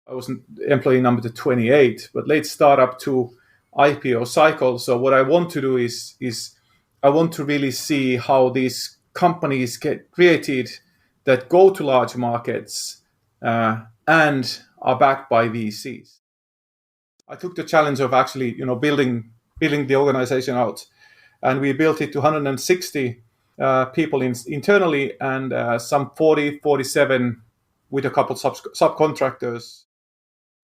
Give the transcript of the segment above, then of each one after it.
I was employee number 28, but late startup to IPO cycle. So what I want to do is I want to really see how these companies get created that go to large markets and are backed by VCs. I took the challenge of actually, building the organization out, and we built it to 160 people internally and some 47 with a couple subcontractors.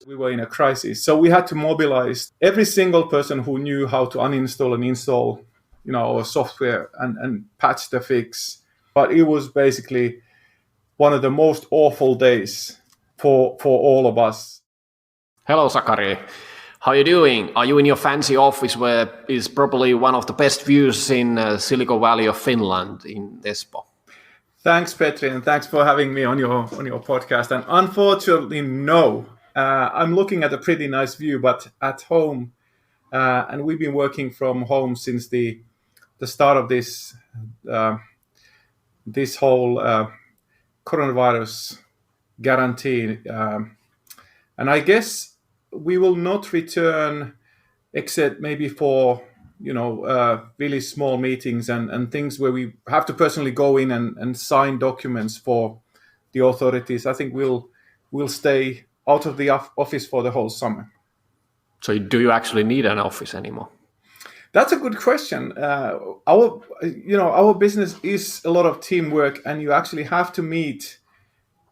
We were in a crisis, so we had to mobilize every single person who knew how to uninstall and install, our software and patch the fix. But it was basically one of the most awful days for all of us. Hello, Sakari. How are you doing? Are you in your fancy office where is probably one of the best views in Silicon Valley of Finland in Espoo? Thanks, Petri, and thanks for having me on your podcast. And unfortunately, no. I'm looking at a pretty nice view, but at home, and we've been working from home since the start of this whole coronavirus guarantee, and I guess we will not return except maybe for really small meetings and things where we have to personally go in and sign documents for the authorities. I think we'll stay out of the office for the whole summer. So do you actually need an office anymore? That's a good question. Our business is a lot of teamwork, and you actually have to meet.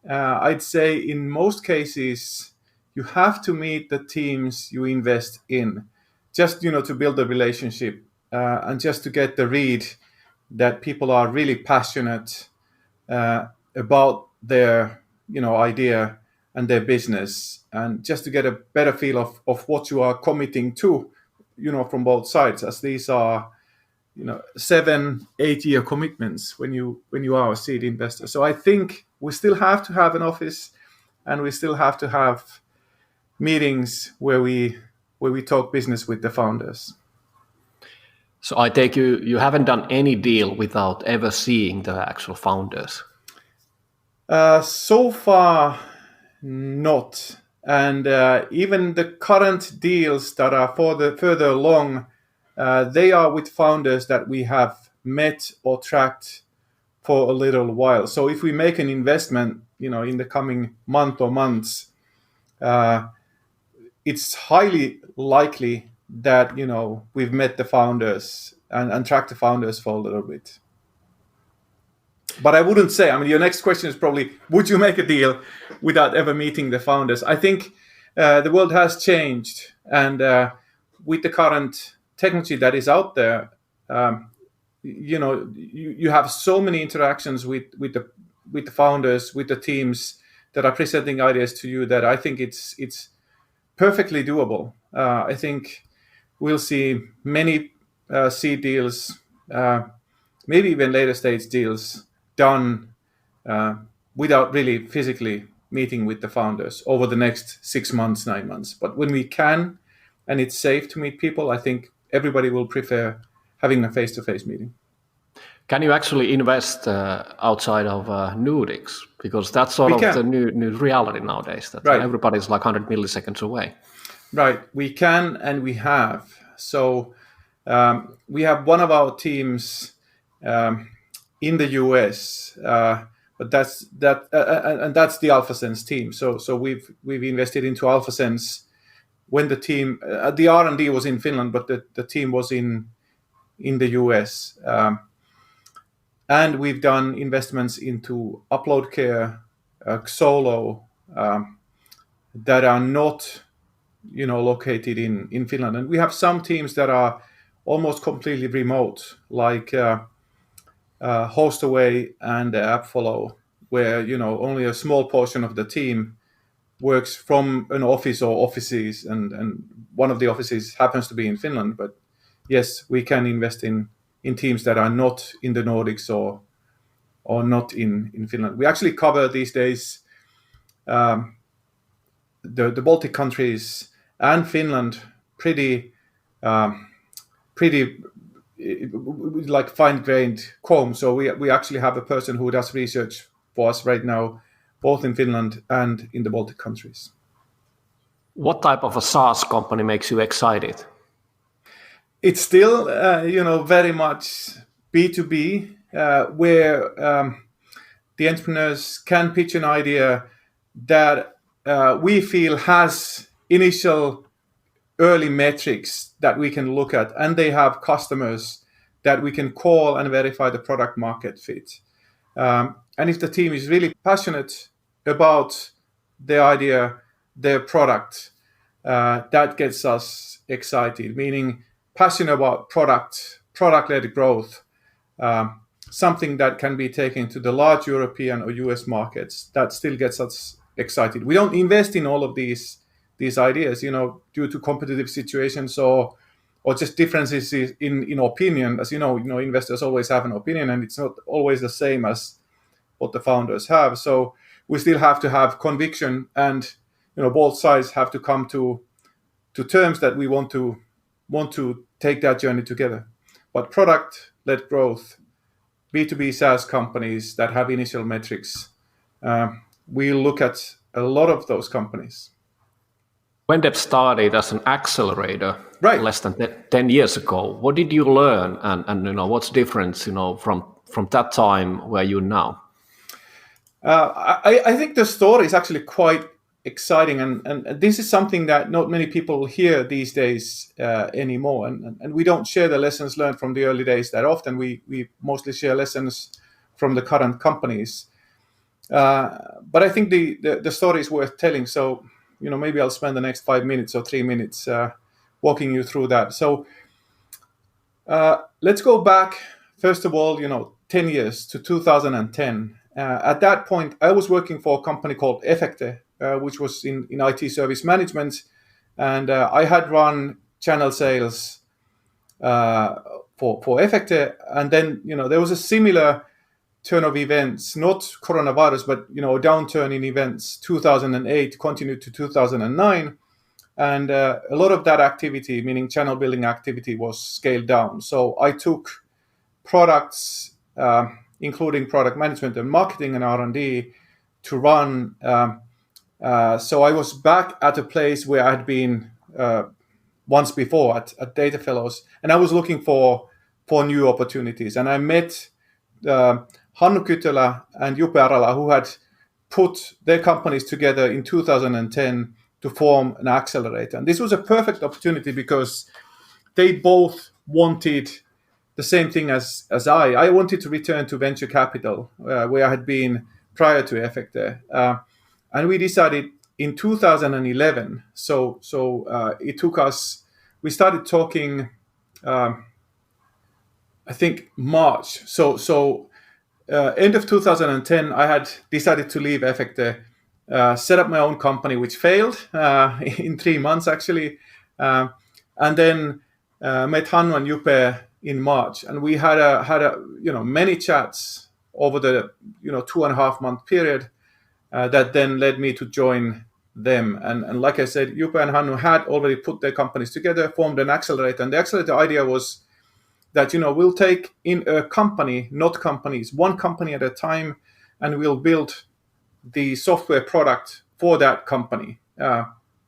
I'd say in most cases, you have to meet the teams you invest in, just to build a relationship and just to get the read that people are really passionate about their idea and their business, and just to get a better feel of what you are committing to, from both sides, as these are 7-8 year commitments when you are a seed investor. So I think we still have to have an office, and we still have to have meetings where we talk business with the founders. So I take you haven't done any deal without ever seeing the actual founders? So far, not. And even the current deals that are further along, they are with founders that we have met or tracked for a little while. So if we make an investment, in the coming month or months, it's highly likely that we've met the founders and tracked the founders for a little bit. But I wouldn't say, your next question is probably, would you make a deal without ever meeting the founders? I think the world has changed, and with the current technology that is out there, you have so many interactions with the founders, with the teams that are presenting ideas to you, that I think it's perfectly doable. I think we'll see many seed deals, maybe even later stage deals, done without really physically meeting with the founders over the next 6 months, 9 months. But when we can, and it's safe to meet people, I think everybody will prefer having a face-to-face meeting. Can you actually invest outside of Nordics? Because that's sort of the new reality nowadays, that everybody's like 100 milliseconds away. Right, we can, and we have. So we have one of our teams in the US, but that's the AlphaSense team. So we've invested into AlphaSense when the team, the R&D was in Finland, but the team was in the US. And we've done investments into UploadCare, Xolo, that are not, located in Finland. And we have some teams that are almost completely remote, like Hostaway and AppFollow, where only a small portion of the team works from an office or offices, and one of the offices happens to be in Finland. But yes, we can invest in teams that are not in the Nordics or not in Finland. We actually cover these days the Baltic countries and Finland pretty like fine-grained comb. So we actually have a person who does research for us right now, both in Finland and in the Baltic countries. What type of a SaaS company makes you excited? It's still, very much B2B, where the entrepreneurs can pitch an idea that we feel has initial early metrics that we can look at, and they have customers that we can call and verify the product market fit. And if the team is really passionate about the idea, their product, that gets us excited, meaning passionate about product-led growth, something that can be taken to the large European or US markets, that still gets us excited. We don't invest in all of these ideas, due to competitive situations or just differences in opinion. As you know, investors always have an opinion, and it's not always the same as what the founders have. So we still have to have conviction, and both sides have to come to terms that we want to take that journey together. But product-led growth, B2B SaaS companies that have initial metrics, we look at a lot of those companies. Vendep started as an accelerator Right. less than 10 years ago. What did you learn, and what's the difference from that time where you now? I think the story is actually quite exciting, and this is something that not many people hear these days anymore, and we don't share the lessons learned from the early days that often. We mostly share lessons from the current companies, but I think the story is worth telling. So maybe I'll spend the next 5 minutes or 3 minutes walking you through that. So let's go back first of all 10 years to 2010. At that point, I was working for a company called Efecte, which was in IT service management, and I had run channel sales for Efecte. And then there was a similar turn of events, not coronavirus, but a downturn in events. 2008 continued to 2009, and a lot of that activity, meaning channel building activity, was scaled down. So I took products, including product management and marketing and R&D, to run. So I was back at a place where I had been once before at Data Fellows, and I was looking for new opportunities. And I met Hannu Kytölä and Jupe Arala, who had put their companies together in 2010 to form an accelerator. And this was a perfect opportunity because they both wanted the same thing as I. I wanted to return to venture capital, where I had been prior to Efecte. And we decided in 2011, so it took us, we started talking, I think March. So end of 2010, I had decided to leave Efecte, set up my own company, which failed in 3 months actually, and then met Hannu and Jupe in March, and we had a many chats over the 2.5 month period that then led me to join them. And like I said, Jupe and Hannu had already put their companies together, formed an accelerator, and the accelerator idea was that we'll take in a company, not companies, one company at a time, and we'll build the software product for that company,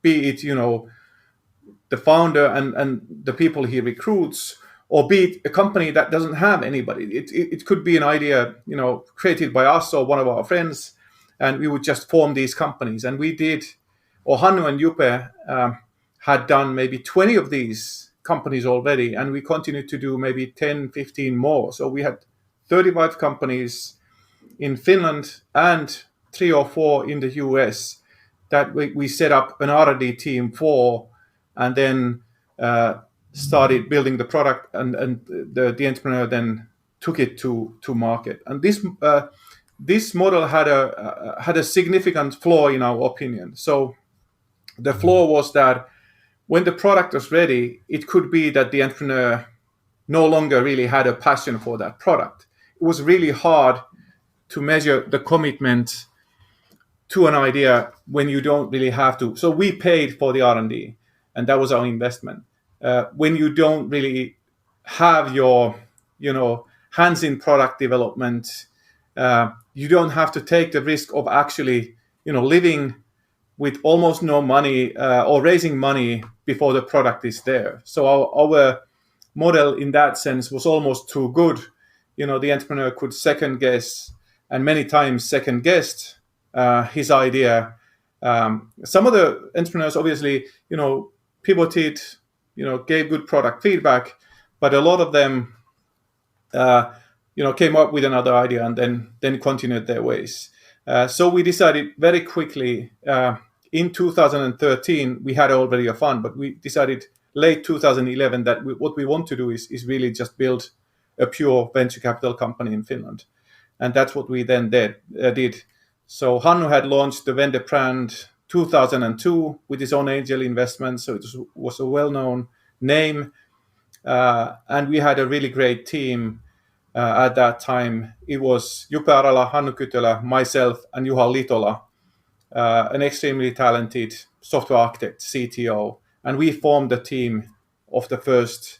be it the founder and the people he recruits, or be it a company that doesn't have anybody. It could be an idea created by us or one of our friends, and we would just form these companies. And we did, or Hannu and Jupe had done maybe 20 of these companies already, and we continued to do maybe 10, 15 more. So we had 35 companies in Finland and 3 or 4 in the US that we set up an R&D team for, and then started building the product, and the entrepreneur then took it to market. And this model had a significant flaw in our opinion. So the flaw was that when the product was ready, it could be that the entrepreneur no longer really had a passion for that product. It was really hard to measure the commitment to an idea when you don't really have to. So we paid for the R&D, and that was our investment. When you don't really have your, hands in product development, you don't have to take the risk of actually, living with almost no money or raising money before the product is there. So our model in that sense was almost too good. The entrepreneur could second guess, and many times second guessed his idea. Some of the entrepreneurs obviously, pivoted, gave good product feedback, but a lot of them, came up with another idea and then continued their ways. So we decided very quickly. In 2013, we had already a fund, but we decided late 2011 that what we want to do is really just build a pure venture capital company in Finland. And that's what we then did. So Hannu had launched the Vendep brand 2002 with his own angel investment. So it was a well-known name. And we had a really great team at that time. It was Juppe Arala, Hannu Kytölä, myself, and Juha Litola, an extremely talented software architect, CTO. And we formed the team of the first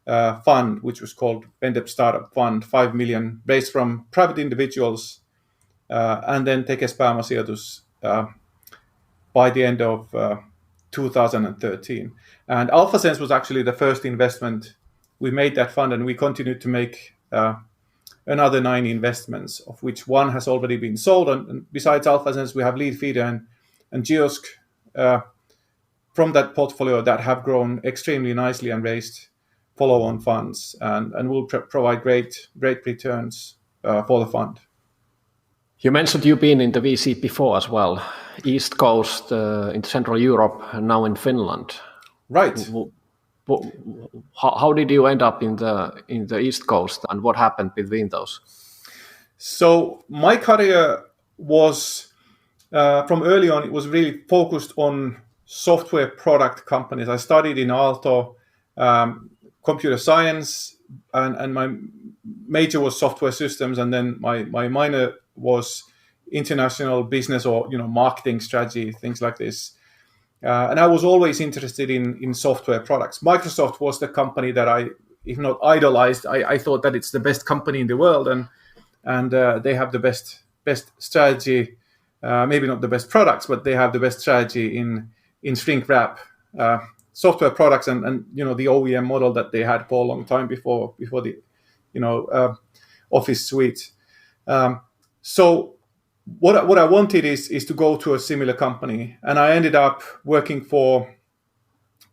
fund, which was called Vendep Startup Fund, 5 million, raised from private individuals, and then Tekes Pääomasijoitus by the end of 2013. And AlphaSense was actually the first investment. We made that fund, and we continued to make another 9 investments, of which one has already been sold. And besides AlphaSense, we have Leadfeeder and Geosk from that portfolio that have grown extremely nicely and raised follow-on funds and will provide great returns for the fund. You mentioned you've been in the VC before as well, East Coast, in Central Europe, and now in Finland. Right. How did you end up in the East Coast, and what happened between those? So my career was, from early on, it was really focused on software product companies. I studied in Aalto computer science, and my major was software systems, and then my minor was international business or marketing strategy, things like this. And I was always interested in software products. Microsoft was the company that I, if not idolized, I thought that it's the best company in the world, and they have the best strategy. Maybe not the best products, but they have the best strategy in shrink wrap software products and the OEM model that they had for a long time before the Office suite. So what I wanted is to go to a similar company, and I ended up working for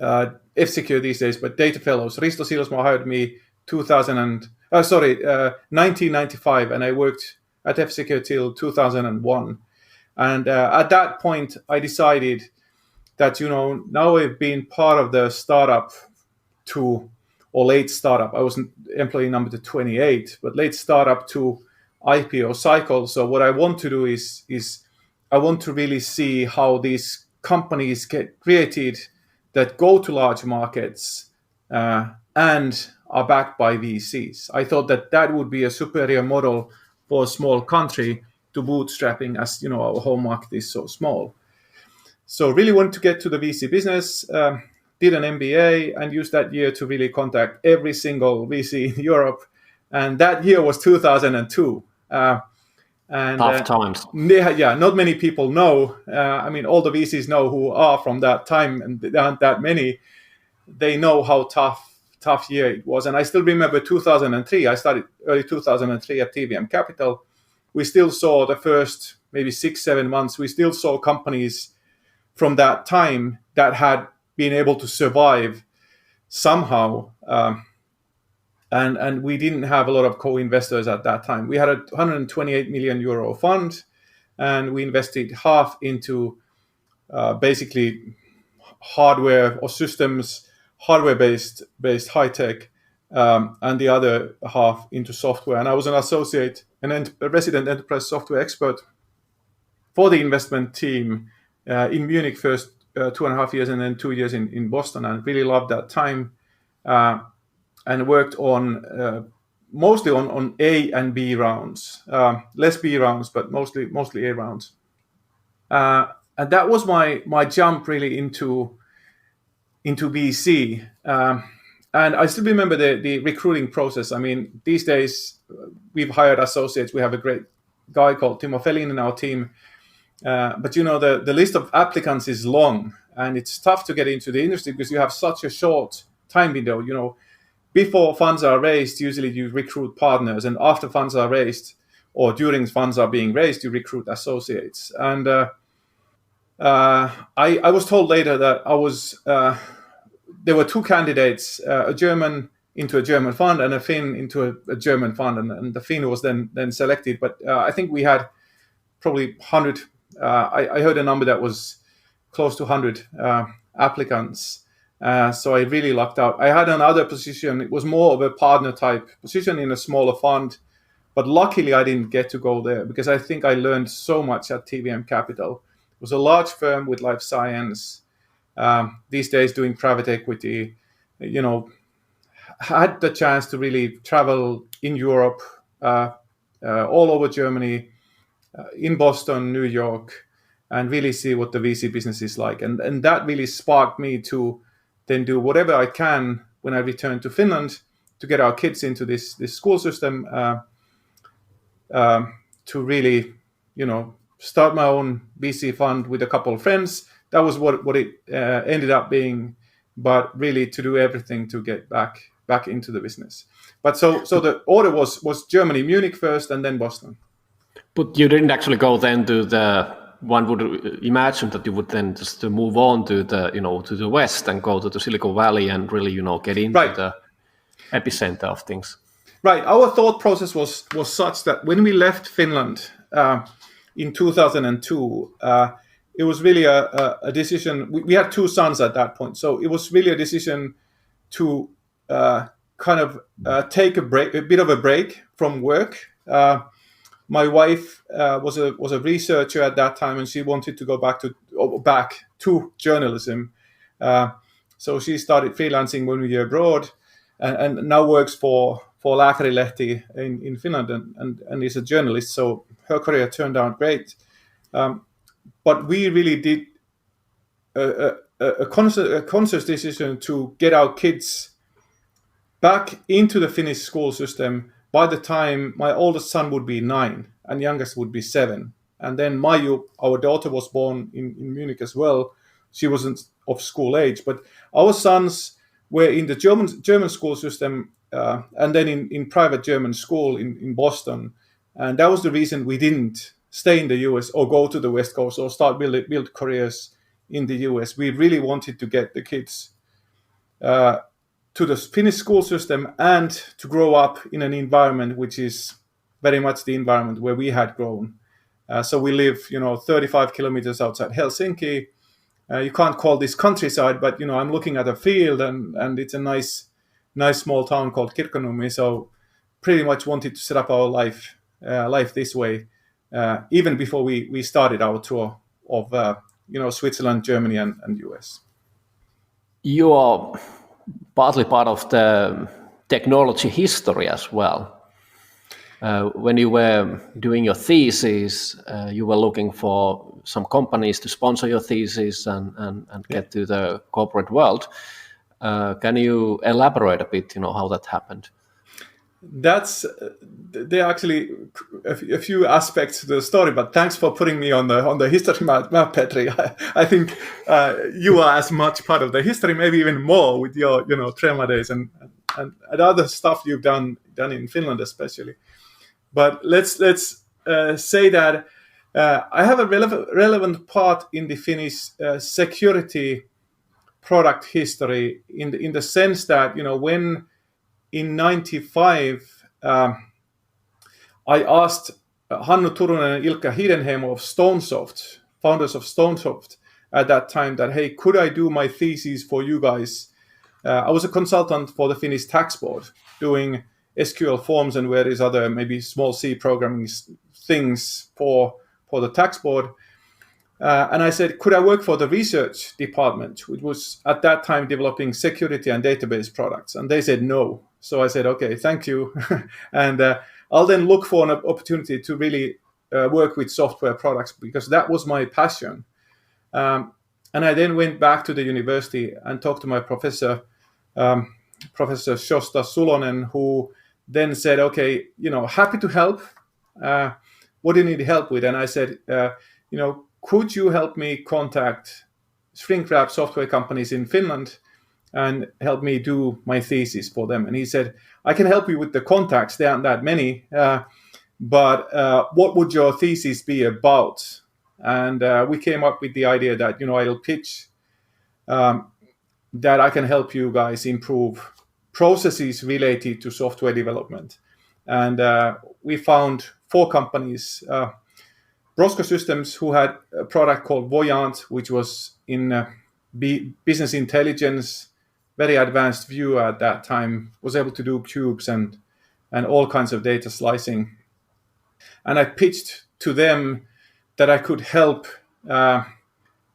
Efecte these days, but Data Fellows. Risto Silsmo hired me 1995, and I worked at Efecte till 2001. And at that point, I decided that now I've been part of the startup or late startup. I was employee number 28, but late startup to IPO cycle. So what I want to do is I want to really see how these companies get created that go to large markets and are backed by VCs. I thought that would be a superior model for a small country to bootstrapping, as our home market is so small. So really wanted to get to the VC business, did an MBA, and used that year to really contact every single VC in Europe. And that year was 2002. Tough times. Yeah, not many people know. All the VCs know who are from that time, and there aren't that many. They know how tough year it was. And I still remember 2003. I started early 2003 at TVM Capital. We still saw the first maybe 6-7 months. We still saw companies from that time that had been able to survive somehow. And we didn't have a lot of co-investors at that time. We had a 128 million euro fund, and we invested half into basically hardware or systems, hardware-based high tech, and the other half into software. And I was an associate, a resident enterprise software expert for the investment team in Munich first 2.5 years, and then 2 years in Boston, and really loved that time. And worked on mostly on A and B rounds, less B rounds, but mostly A rounds. And that was my jump really into VC. And I still remember the recruiting process. These days we've hired associates. We have a great guy called Timo Felin in our team, But the list of applicants is long, and it's tough to get into the industry because you have such a short time window. Before funds are raised, usually you recruit partners, and after funds are raised or during funds are being raised, you recruit associates. And I was told later that there were two candidates, a German into a German fund and a Finn into a German fund, and the Finn was then selected. But I think we had probably 100. I heard a number that was close to 100 applicants. So I really lucked out. I had another position. It was more of a partner type position in a smaller fund. But luckily, I didn't get to go there because I think I learned so much at TVM Capital. It was a large firm with life science. These days, doing private equity. Had the chance to really travel in Europe, all over Germany, in Boston, New York, and really see what the VC business is like. And that really sparked me to then do whatever I can when I return to Finland to get our kids into this school system, to really, start my own VC fund with a couple of friends. That was what it ended up being, but really to do everything to get back into the business. But so the order was Germany, Munich first, and then Boston. But you didn't actually go then to one would imagine that you would then just move on to to the west and go to the Silicon Valley and really, get into the epicenter of things. Right. Our thought process was such that when we left Finland in 2002, it was really a decision. We had two sons at that point, so it was really a decision to take a bit of a break from work. My wife was a researcher at that time, and she wanted to go back to journalism. So she started freelancing when we were abroad, and now works for Lääkärilehti in Finland, and is a journalist. So her career turned out great. But we really did a conscious decision to get our kids back into the Finnish school system by the time my oldest son would be 9 and youngest would be 7. And then Maju, our daughter, was born in Munich as well. She wasn't of school age, but our sons were in the German school system, and then in private German school in Boston. And that was the reason we didn't stay in the US or go to the West Coast or start build careers in the US. We really wanted to get the kids to the Finnish school system and to grow up in an environment which is very much the environment where we had grown. So we live, 35 kilometers outside Helsinki. You can't call this countryside, but I'm looking at a field, and it's a nice small town called Kirkkonummi. So pretty much wanted to set up our life this way, even before we started our tour of Switzerland, Germany, and US. You are partly part of the technology history as well. When you were doing your thesis, you were looking for some companies to sponsor your thesis and get to the corporate world. Can you elaborate a bit, how that happened? There are actually a few aspects to the story, but thanks for putting me on the history map, Petri. I think you are as much part of the history, maybe even more, with your Trema days and other stuff you've done in Finland especially. But let's say that I have a relevant part in the Finnish security product history in the sense that when in 95 I asked Hannu Turunen and Ilkka Hidenheimo of StoneSoft, founders of StoneSoft at that time, that, hey, could I do my thesis for you guys? I was a consultant for the Finnish tax board doing SQL forms and various other maybe small C programming things for the tax board. And I said, could I work for the research department, which was at that time developing security and database products? And they said no. So I said, okay, thank you. And I'll then look for an opportunity to really work with software products, because that was my passion. And I then went back to the university and talked to my professor, Professor Shosta Sulonen, who then said, okay, happy to help. What do you need help with? And I said, could you help me contact shrink wrap software companies in Finland and help me do my thesis for them? And he said, I can help you with the contacts. There aren't that many, but what would your thesis be about? And we came up with the idea that, I'll pitch that I can help you guys improve processes related to software development. And we found 4 companies, Brosco Systems, who had a product called Voyant, which was in business intelligence, very advanced view at that time, was able to do cubes and all kinds of data slicing. And I pitched to them that I could help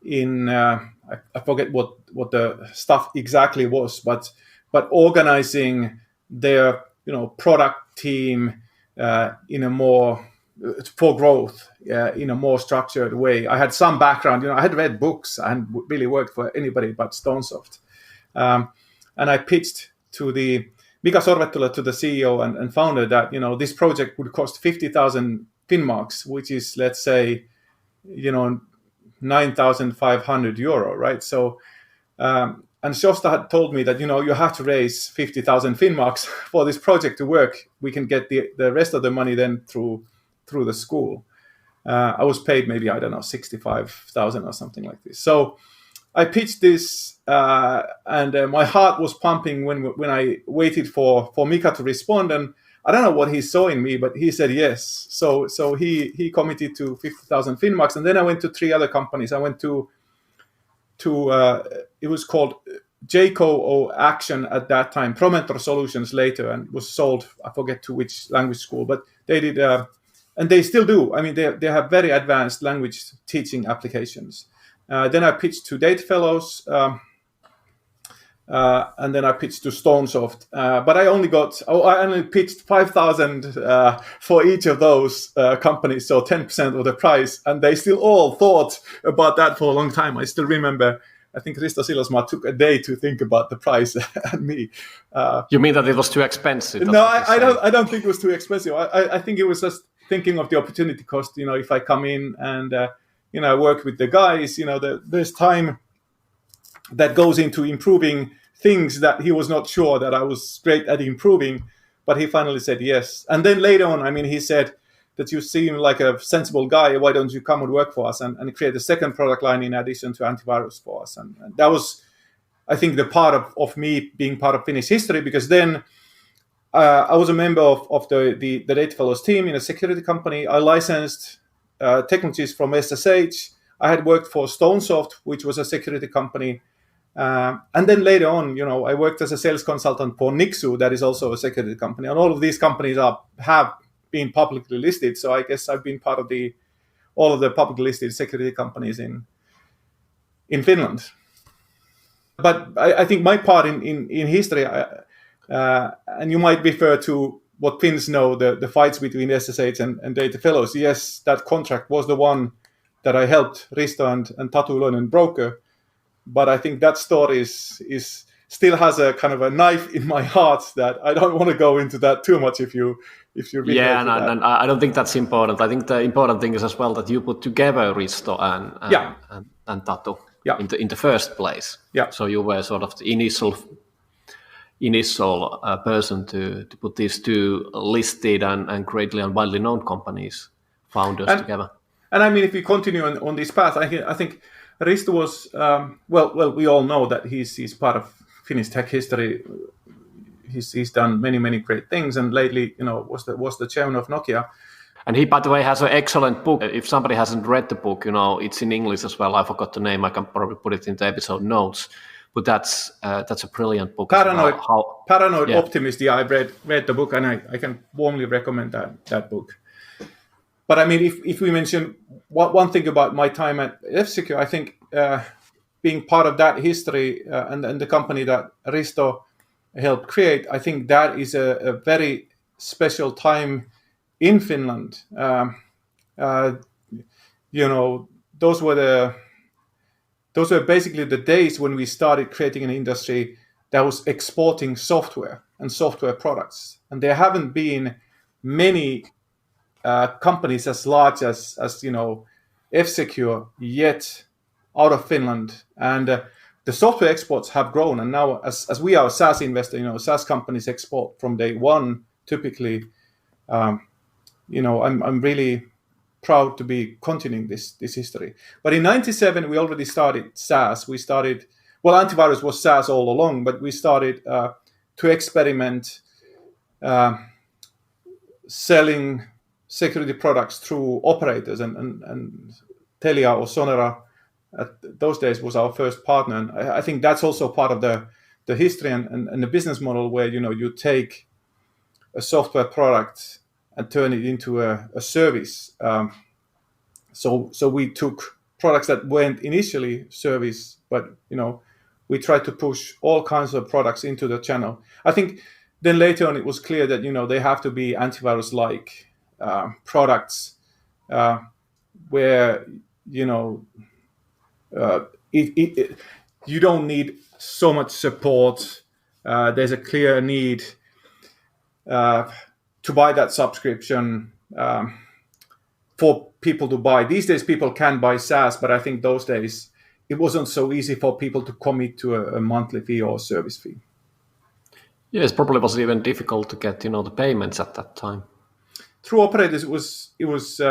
in I forget what the stuff exactly was, but organizing their product team in a more for growth in a more structured way. I had some background, I had read books. I hadn't really worked for anybody but Stonesoft, and I pitched to the Mika Sorvettula, to the CEO and founder, that this project would cost 50,000 Finnmarks, which is, let's say, 9,500 euro, right? So, and Shosta had told me that, you have to raise 50,000 Finnmarks for this project to work. We can get the rest of the money then through the school. I was paid maybe, I don't know, 65,000 or something like this. So I pitched this, and my heart was pumping when I waited for Mika to respond. And I don't know what he saw in me, but he said yes. So he committed to 50,000 Finnmarks. And then I went to 3 other companies. I went to it was called JCO Action at that time, Promentor Solutions later, and was sold, I forget to which language school, but they did, and they still do. I mean, they have very advanced language teaching applications. Then I pitched to Data Fellows, and then I pitched to Stonesoft, but I only pitched 5,000 for each of those companies, so 10% of the price, and they still all thought about that for a long time. I still remember, I think Risto Silosmaa took a day to think about the price and me. You mean that it was too expensive? No, I don't think it was too expensive. I think it was just thinking of the opportunity cost. If I come in and work with the guys, there's time that goes into improving things that he was not sure that I was great at improving, but he finally said yes. And then later on, he said that you seem like a sensible guy. Why don't you come and work for us and create a second product line in addition to antivirus for us? And that was, I think, the part of me being part of Finnish history, because then I was a member of the Data Fellows team in a security company. I licensed technologies from SSH. I had worked for Stonesoft, which was a security company. And then later on, I worked as a sales consultant for Nixu, that is also a security company. And all of these companies have been publicly listed. So I guess I've been part of all of the publicly listed security companies in Finland. But I think my part in history, and you might refer to what Finns know, the fights between SSH and Data Fellows. Yes, that contract was the one that I helped Risto and Tatu Iloinen broker. But I think that story is still has a kind of a knife in my heart that I don't want to go into that too much if you and I don't think that's important. I think the important thing is as well that you put together Risto and Tatu in the first place. Yeah. So you were sort of the initial person to put these 2 listed and greatly and widely known companies founders together. And if we continue on this path, I think Risto was well. We all know that he's part of Finnish tech history. He's done many great things, and lately, was the chairman of Nokia. And he, by the way, has an excellent book. If somebody hasn't read the book, it's in English as well. I forgot the name. I can probably put it in the episode notes. But that's a brilliant book. Paranoid Optimist. Yeah, I read the book, and I can warmly recommend that book. But if we mention one thing about my time at F-Secure, I think being part of that history and the company that Risto helped create, I think that is a very special time in Finland. Those were basically the days when we started creating an industry that was exporting software and software products, and there haven't been many companies as large as F-Secure yet out of Finland, and the software exports have grown. And now, as we are a SaaS investor, SaaS companies export from day one typically. I'm really proud to be continuing this history. But in '97, we already started SaaS. Antivirus was SaaS all along, but we started to experiment selling security products through operators, and Telia or Sonera at those days was our first partner. And I think that's also part of the history and the business model where you take a software product and turn it into a service. So we took products that weren't initially service, but we tried to push all kinds of products into the channel. I think then later on it was clear that they have to be antivirus-like products where you don't need so much support. There's a clear need to buy that subscription for people to buy. These days, people can buy SaaS, but I think those days it wasn't so easy for people to commit to a monthly fee or service fee. Yes, probably was even difficult to get the payments at that time. Through operators, it was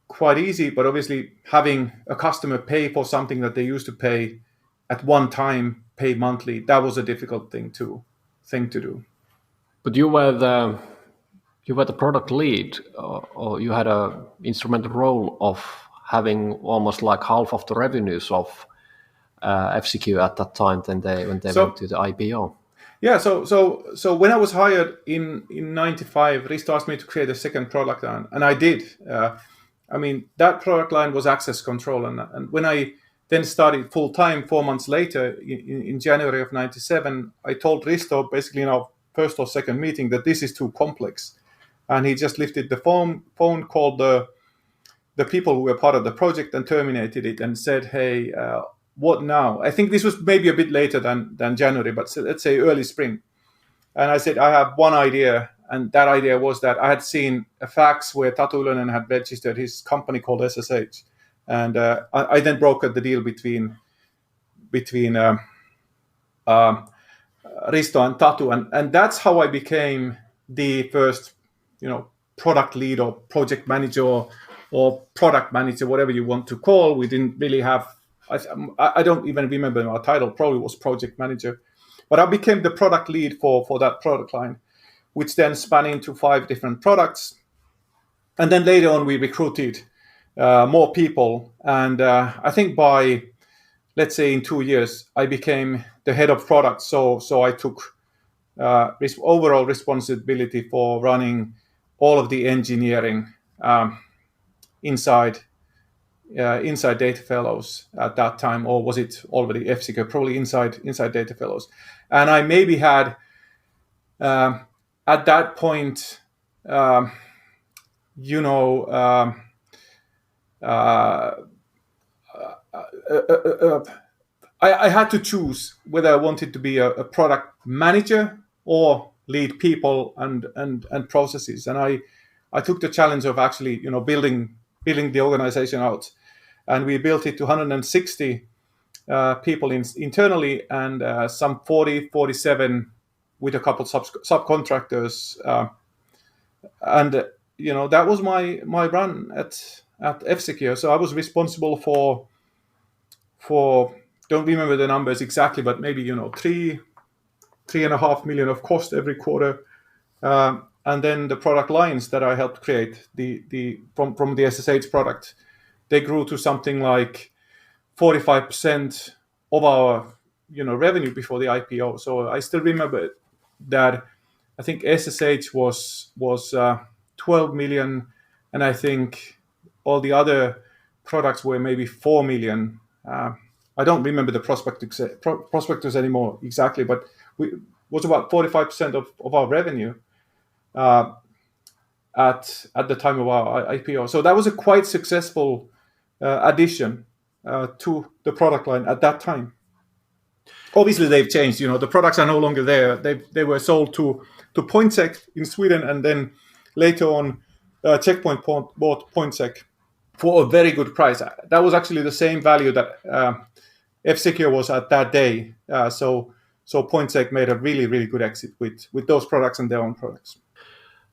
quite easy, but obviously having a customer pay for something that they used to pay at one time, pay monthly, that was a difficult thing to do. But you were the product lead, or you had a instrumental role of having almost like half of the revenues of F-Secure at that time when they went to the IPO. Yeah, so when I was hired in '95, Risto asked me to create a second product line, and I did. That product line was access control, and when I then started full time 4 months later in January of '97, I told Risto basically in our first or second meeting that this is too complex, and he just lifted the phone, called the people who were part of the project and terminated it, and said, "Hey, what now?" I think this was maybe a bit later than January, but let's say early spring. And I said, "I have one idea," and that idea was that I had seen a fax where Tatu Ylönen had registered his company called SSH, and I then brokered the deal between Risto and Tatu, and that's how I became the first, product lead or project manager or product manager, whatever you want to call. We didn't really have, I don't even remember our title, probably was project manager, but I became the product lead for that product line, which then span into 5 different products. And then later on, we recruited more people, and I think by, let's say in 2 years, I became the head of product. So I took overall responsibility for running all of the engineering inside Data Fellows at that time, or was it already F-Secure? Probably inside Data Fellows. And I maybe had at that point, I had to choose whether I wanted to be a product manager or lead people and processes. And I took the challenge of actually, building the organization out. And we built it to 160 people internally, and some 47 with a couple subcontractors. And that was my run at F-Secure. So I was responsible for don't remember the numbers exactly, but maybe 3.5 million of cost every quarter, and then the product lines that I helped create from the SSH product, they grew to something like 45% of our revenue before the IPO. So I still remember that. I think SSH was 12 million, and I think all the other products were maybe 4 million. I don't remember the prospectus anymore exactly, but it was about 45% of our revenue at the time of our IPO. So that was a quite successful addition to the product line at that time. Obviously, they've changed. The products are no longer there. They were sold to Pointsec in Sweden, and then later on, Checkpoint bought Pointsec for a very good price. That was actually the same value that F-Secure was at that day. So PointSec made a really, really good exit with those products and their own products.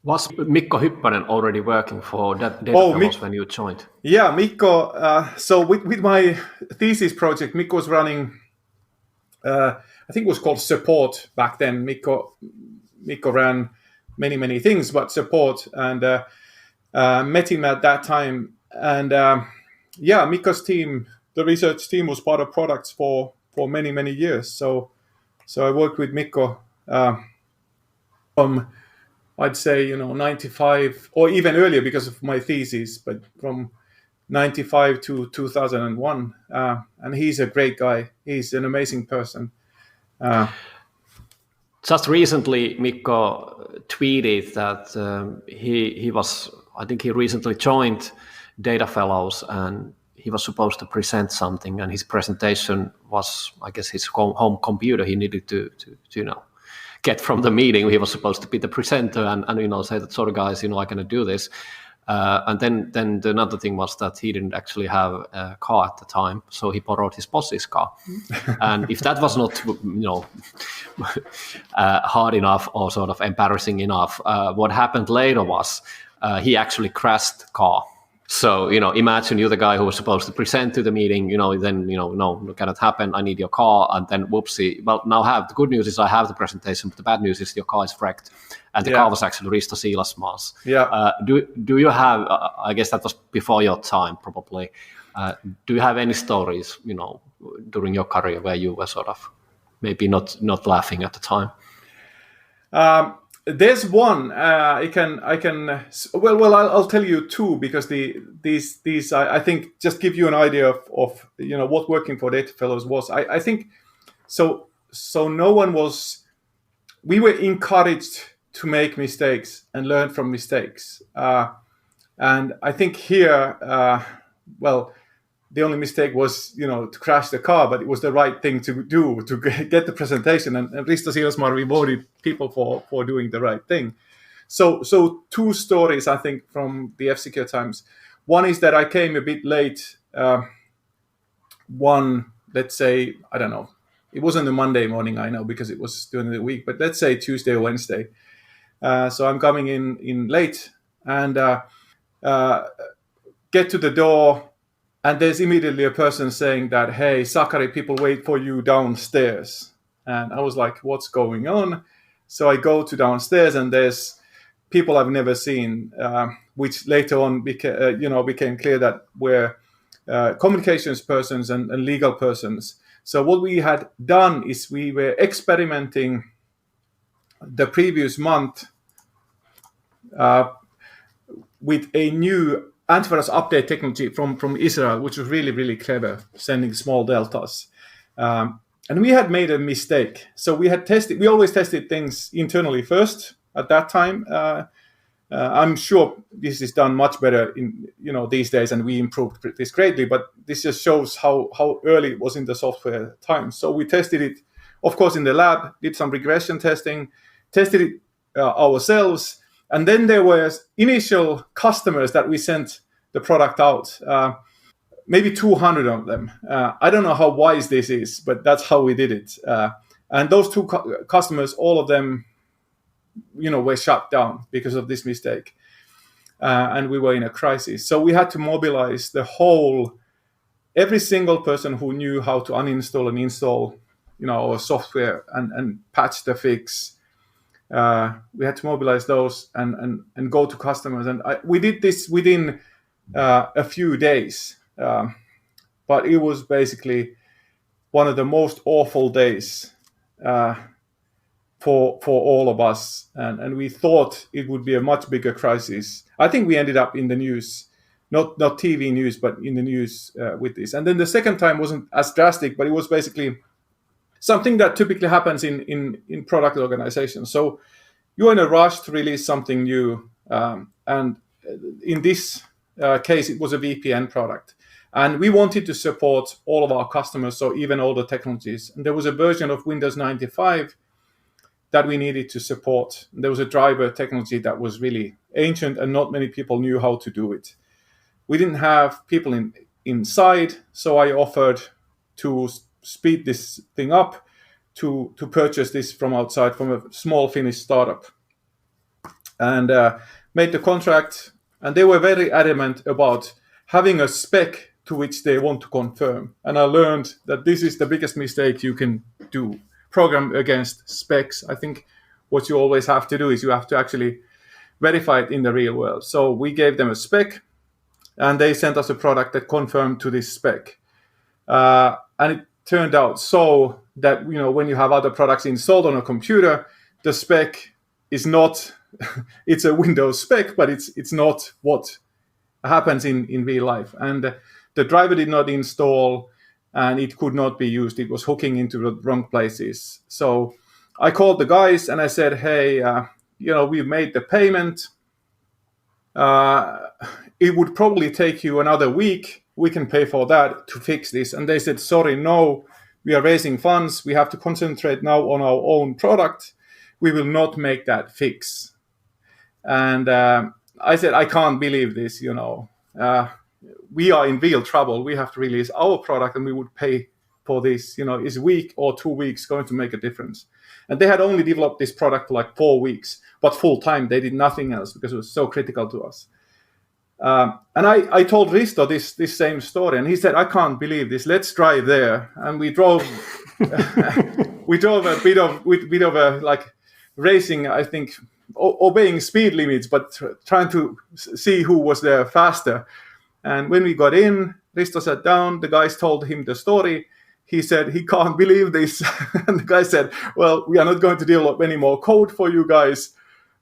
Was Mikko Hyppönen already working for Data Fellows when you joined? Yeah, Mikko. So with my thesis project, Mikko was running, I think it was called support back then. Mikko ran many things, but support, and met him at that time. And Mikko's team, the research team, was part of products for many years. So I worked with Mikko from, I'd say, 95 or even earlier because of my thesis, but from 95 to 2001. And he's a great guy. He's an amazing person. Just recently, Mikko tweeted that he was, I think he recently joined Data Fellows, and he was supposed to present something, and his presentation was, I guess, his home computer. He needed to get from the meeting. He was supposed to be the presenter and say that, sort of, guys, I cannot do this. And then another thing was that he didn't actually have a car at the time, so he borrowed his boss's car. And if that was not, hard enough or sort of embarrassing enough, what happened later was he actually crashed the car. So, imagine you're the guy who was supposed to present to the meeting, then, no, cannot happen. I need your car. And then, whoopsie. Well, now the good news is I have the presentation, but the bad news is your car is wrecked. And the car was actually Risto Siilasma's. Yeah. Do you have, I guess that was before your time, probably. Do you have any stories, during your career where you were sort of maybe not laughing at the time? There's one. I'll tell you two, because these I think just give you an idea of what working for Data Fellows was. I think so no one was. We were encouraged to make mistakes and learn from mistakes, and I think here, the only mistake was, to crash the car, but it was the right thing to do to get the presentation. And Risto Siilasmaa rewarded people for doing the right thing. So two stories, I think, from the F-Secure times. One is that I came a bit late. Let's say, I don't know. It wasn't a Monday morning, I know, because it was during the week. But let's say Tuesday or Wednesday. So I'm coming in late and get to the door. And there's immediately a person saying that, hey, Sakari, people wait for you downstairs. And I was like, what's going on? So I go to downstairs, and there's people I've never seen, which later on became clear that were communications persons and legal persons. So what we had done is we were experimenting the previous month with a new antivirus update technology from Israel, which was really, really clever, sending small deltas. And we had made a mistake. So we always tested things internally first at that time. I'm sure this is done much better in these days, and we improved this greatly, but this just shows how early it was in the software time. So we tested it, of course, in the lab, did some regression testing, tested it ourselves. And then there were initial customers that we sent the product out, maybe 200 of them. I don't know how wise this is, but that's how we did it. And those two customers, all of them, were shut down because of this mistake. And we were in a crisis. So we had to mobilize every single person who knew how to uninstall and install, our software and patch the fix. We had to mobilize those and go to customers, and we did this within a few days, but it was basically one of the most awful days for all of us, and we thought it would be a much bigger crisis. I think we ended up in the news, not TV news, but in the news with this. And then the second time wasn't as drastic, but it was basically something that typically happens in product organizations. So you're in a rush to release something new. And in this case, it was a VPN product. And we wanted to support all of our customers, so even older technologies. And there was a version of Windows 95 that we needed to support. There was a driver technology that was really ancient, and not many people knew how to do it. we didn't have people inside, so I offered to speed this thing up to purchase this from outside from a small Finnish startup, and made the contract. And they were very adamant about having a spec to which they want to confirm. And I learned that this is the biggest mistake you can do: program against specs. I think what you always have to do is you have to actually verify it in the real world. So we gave them a spec, and they sent us a product that confirmed to this spec. And it turned out so that, when you have other products installed on a computer, the spec is not, it's a Windows spec, but it's not what happens in real life. And the driver did not install, and it could not be used. It was hooking into the wrong places. So I called the guys and I said, hey, we've made the payment. It would probably take you another week. We can pay for that to fix this. And they said, sorry, no, we are raising funds. We have to concentrate now on our own product. We will not make that fix. And I said, I can't believe this, we are in real trouble. We have to release our product and we would pay for this. Is a week or 2 weeks going to make a difference? And they had only developed this product for like 4 weeks, but full time. They did nothing else because it was so critical to us. And I told Risto this same story, and he said, I can't believe this. Let's drive there. And we drove we drove a bit of a like racing, I think, obeying speed limits, but trying to see who was there faster. And when we got in, Risto sat down, the guys told him the story. He said he can't believe this. And the guy said, well, we are not going to develop any more code for you guys.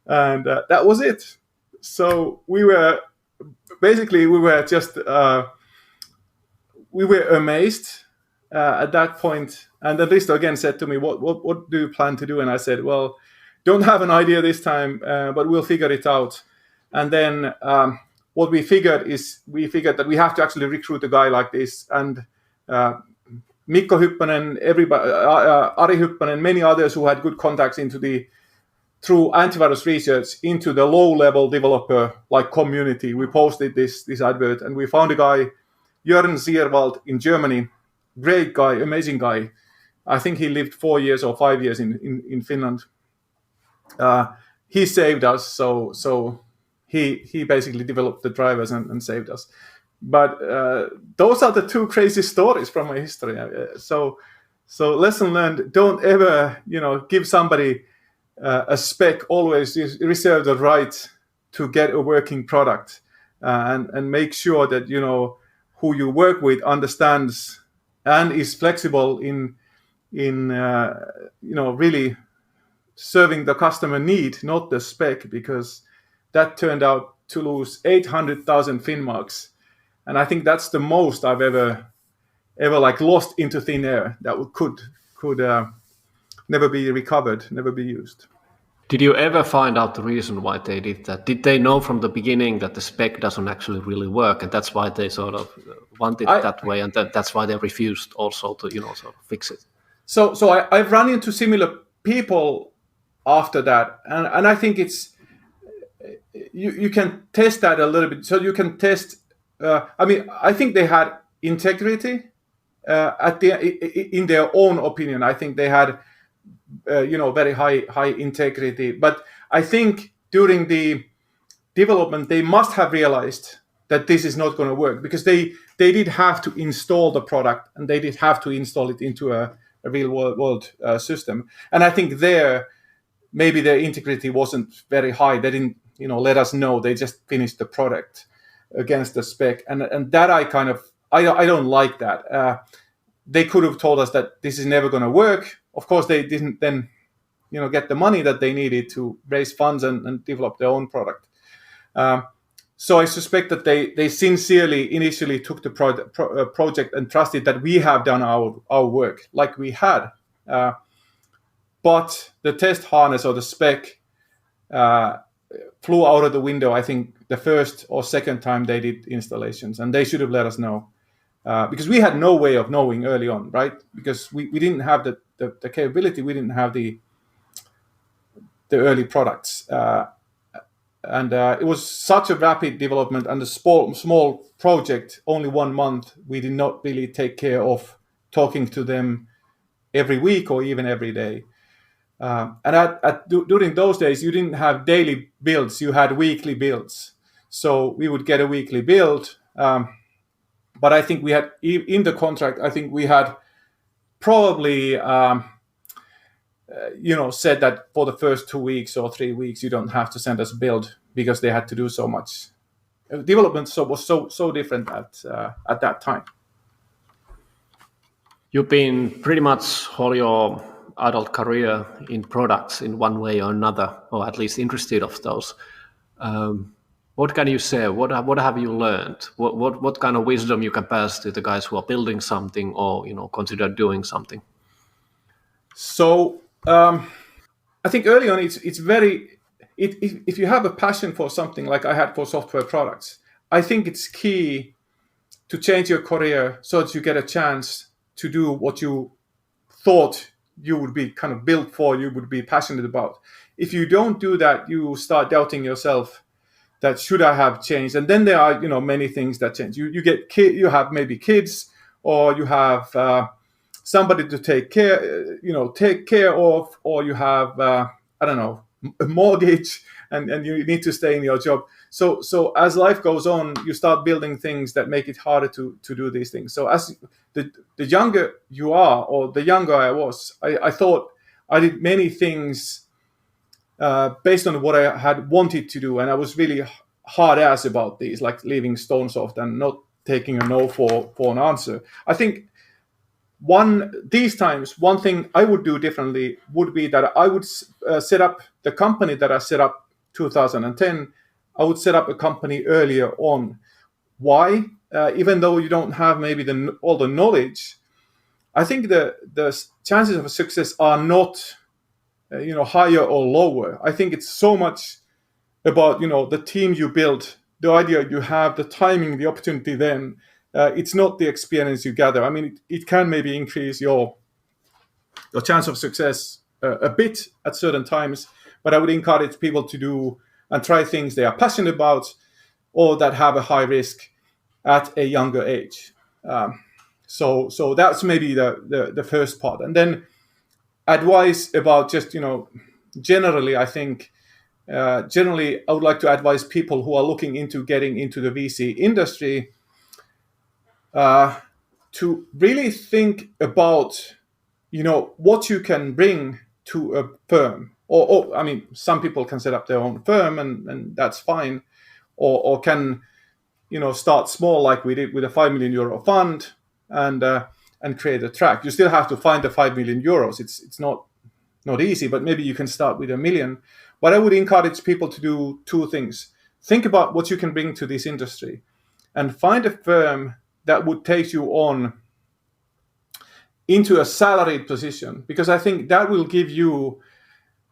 And that was it. So we were just we were amazed at that point. And then Risto again said to me, what do you plan to do? And I said, well, don't have an idea this time, but we'll figure it out. And then what we figured that we have to actually recruit a guy like this. And Mikko Hyppönen, everybody, Ari Hyppönen, many others who had good contacts through antivirus research into the low-level developer like community. We posted this advert, and we found a guy, Jörn Sierwald in Germany, great guy, amazing guy. I think he lived 4 years or 5 years in Finland. He saved us, so he basically developed the drivers and saved us. But those are the two crazy stories from my history. So lesson learned: don't ever give somebody a spec. Always reserve the right to get a working product, and make sure that who you work with understands and is flexible in really serving the customer need, not the spec, because that turned out to lose 800,000 Finmarks. And I think that's the most I've ever like lost into thin air that could never be recovered, never be used. Did you ever find out the reason why they did that? Did they know from the beginning that the spec doesn't actually really work, and that's why they sort of want it that way, and that's why they refused also to sort of fix it? So I've run into similar people after that, and I think it's you can test that a little bit. So you can test. I think they had integrity in their own opinion. I think they had very high integrity. But I think during the development, they must have realized that this is not going to work, because they did have to install the product, and they did have to install it into a real world system. And I think maybe their integrity wasn't very high. They didn't let us know. They just finished the product against the spec, and that I don't like that. They could have told us that this is never going to work. Of course, they didn't then get the money that they needed to raise funds and develop their own product. So I suspect that they sincerely initially took the project and trusted that we have done our work like we had. But the test harness or the spec flew out of the window, I think, the first or second time they did installations, and they should have let us know, because we had no way of knowing early on, right? Because we didn't have the capability, we didn't have the early products. and it was such a rapid development and a small project, only 1 month. We did not really take care of talking to them every week or even every day. And during those days, you didn't have daily builds, you had weekly builds. So we would get a weekly build. But I think we had, in the contract, I think we had probably, said that for the first 2 weeks or 3 weeks, you don't have to send us a build, because they had to do so much. Development was so different at that time. You've been pretty much all your adult career in products in one way or another, or at least interested of those. What can you say? What have you learned? What kind of wisdom you can pass to the guys who are building something or consider doing something? So I think early on it's very, if you have a passion for something like I had for software products, I think it's key to change your career so that you get a chance to do what you thought you would be kind of built for, you would be passionate about. If you don't do that, you start doubting yourself, that should I have changed? And then there are many things that change. You get you have maybe kids, or you have somebody to take care of, or you have I don't know, a mortgage, and you need to stay in your job. So as life goes on, you start building things that make it harder to do these things. So as the younger you are, or the younger I was, I thought I did many things based on what I had wanted to do, and I was really hard ass about these, like leaving Stonesoft and not taking a no for an answer. I think these times, one thing I would do differently would be that I would set up the company that I set up 2010. I would set up a company earlier on. Why? Even though you don't have maybe all the knowledge, I think the chances of success are not higher or lower. I think it's so much about the team you build, the idea you have, the timing, the opportunity. Then it's not the experience you gather. I mean, it can maybe increase your chance of success a bit at certain times, but I would encourage people to do and try things they are passionate about or that have a high risk at a younger age. So that's maybe the first part. And then advice about just, generally, I think, generally, I would like to advise people who are looking into getting into the VC industry to really think about, what you can bring to a firm. Or I mean, some people can set up their own firm, and that's fine. Or can, start small, like we did with a 5 million euro fund, and create a track. You still have to find the 5 million euros. It's not easy, but maybe you can start with 1 million. But I would encourage people to do two things. Think about what you can bring to this industry, and find a firm that would take you on into a salaried position, because I think that will give you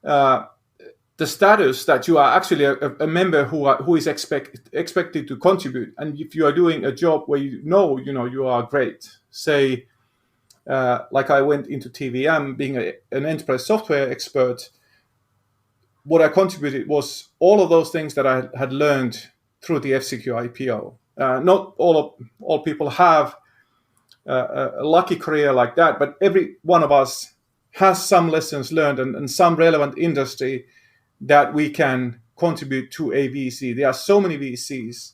the status that you are actually a member who is expected to contribute. And if you are doing a job where you are great, say, like I went into TVM being an enterprise software expert, what I contributed was all of those things that I had learned through the F-Secure IPO. Not all people have a lucky career like that, but every one of us has some lessons learned and some relevant industry that we can contribute to a VC. There are so many VCs,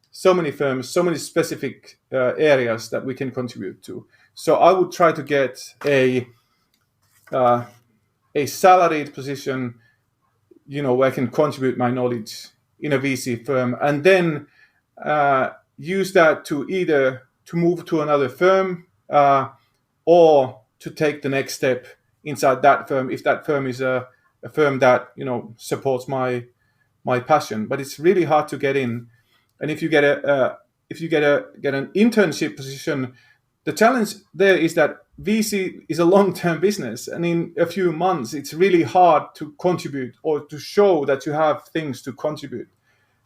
so many firms, so many specific areas that we can contribute to. So I would try to get a salaried position, where I can contribute my knowledge in a VC firm, and then use that to either to move to another firm or to take the next step inside that firm, if that firm is a firm that supports my passion. But it's really hard to get in, and if you get an internship position, the challenge there is that VC is a long-term business, and in a few months it's really hard to contribute or to show that you have things to contribute.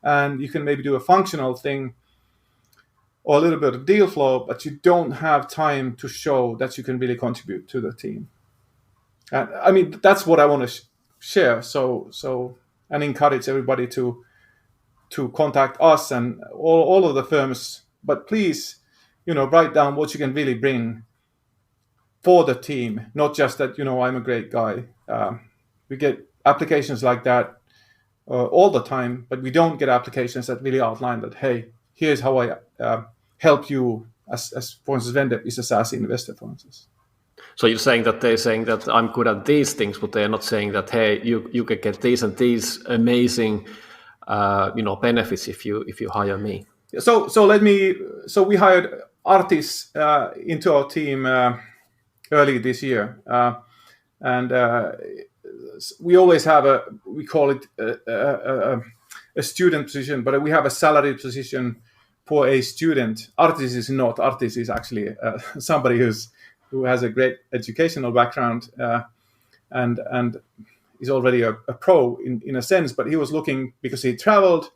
And you can maybe do a functional thing or a little bit of deal flow, but you don't have time to show that you can really contribute to the team. And I mean, that's what I want to share. So and encourage everybody to to contact us and all of the firms. But please, write down what you can really bring for the team, not just that, I'm a great guy. We get applications like that all the time, but we don't get applications that really outline that, hey, here's how I help you as for instance, Vendep is a SaaS investor, for instance. So you're saying that they're saying that I'm good at these things, but they're not saying that, hey, you can get these and these amazing benefits if you hire me. So we hired artists into our team early this year, and we always have we call it a student position, but we have a salaried position for a student. Artist is not. Artist is actually somebody who has a great educational background and is already a pro in a sense, but he was looking, because he traveled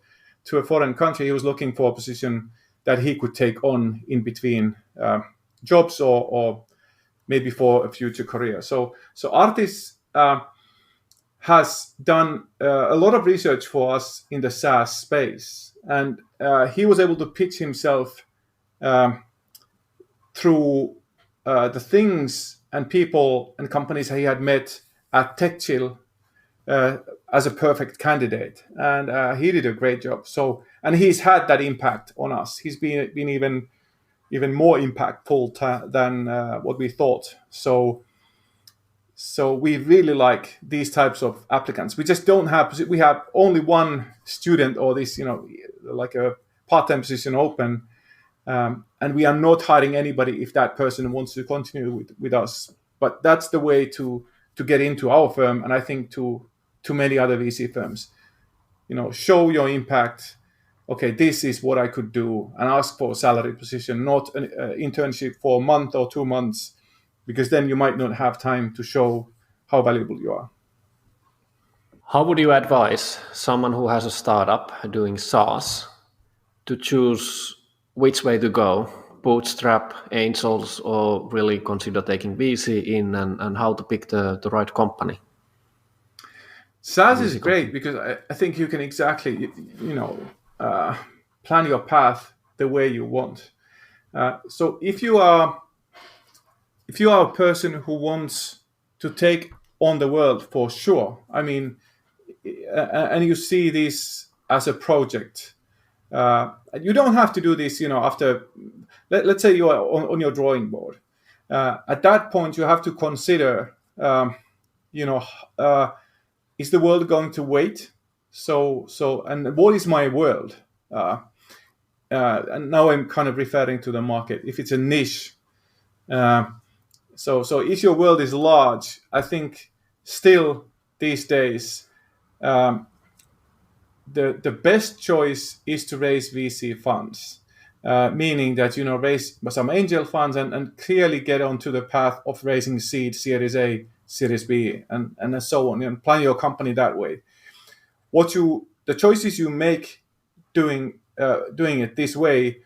to a foreign country, he was looking for a position that he could take on in between jobs or maybe for a future career. So Artis has done a lot of research for us in the SaaS space, and he was able to pitch himself through the things and people and companies he had met at TechChill as a perfect candidate, and he did a great job. So, and he's had that impact on us. He's been even more impactful than what we thought. So we really like these types of applicants. We just don't have. We have only one student or this, like a part-time position open, and we are not hiring anybody if that person wants to continue with us. But that's the way to get into our firm, and I think to many other VC firms. Show your impact. Okay, this is what I could do, and ask for a salary position, not an internship for a month or 2 months, because then you might not have time to show how valuable you are. How would you advise someone who has a startup doing SaaS to choose which way to go? Bootstrap, angels, or really consider taking VC in, and how to pick the right company? SaaS is great because I think you can exactly, plan your path the way you want. So if you are a person who wants to take on the world for sure, I mean, and you see this as a project, you don't have to do this, after, let's say you are on your drawing board. At that point, you have to consider, is the world going to wait? So, and what is my world? And now I'm kind of referring to the market. If it's a niche, so if your world is large, I think still these days, the best choice is to raise VC funds, meaning that raise some angel funds and clearly get onto the path of raising seed, Series A, Series B, and so on, and plan your company that way. The choices you make doing it this way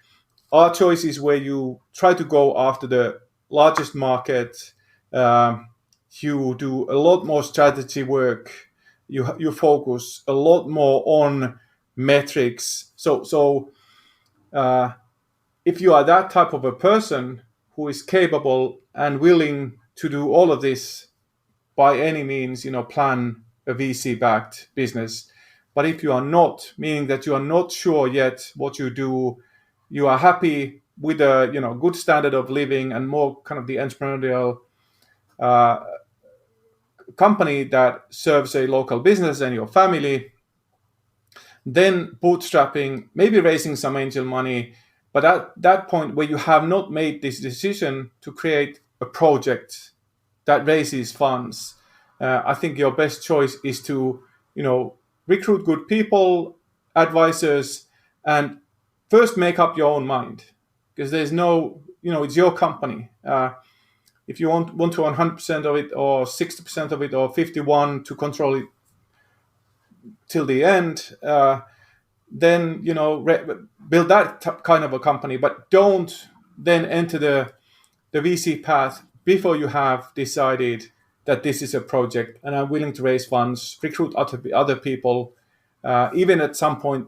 are choices where you try to go after the largest market. You do a lot more strategy work. You focus a lot more on metrics. So if you are that type of a person who is capable and willing to do all of this, by any means, plan a VC-backed business. But if you are not, meaning that you are not sure yet what you do, you are happy with a good standard of living and more kind of the entrepreneurial company that serves a local business and your family, then bootstrapping, maybe raising some angel money. But at that point where you have not made this decision to create a project that raises funds, I think your best choice is to, recruit good people, advisors, and first make up your own mind, because there's no, it's your company. If you want to 100% of it, or 60% of it, or 51% to control it till the end, then build that kind of a company. But don't then enter the VC path before you have decided that this is a project and I'm willing to raise funds, recruit other people, even at some point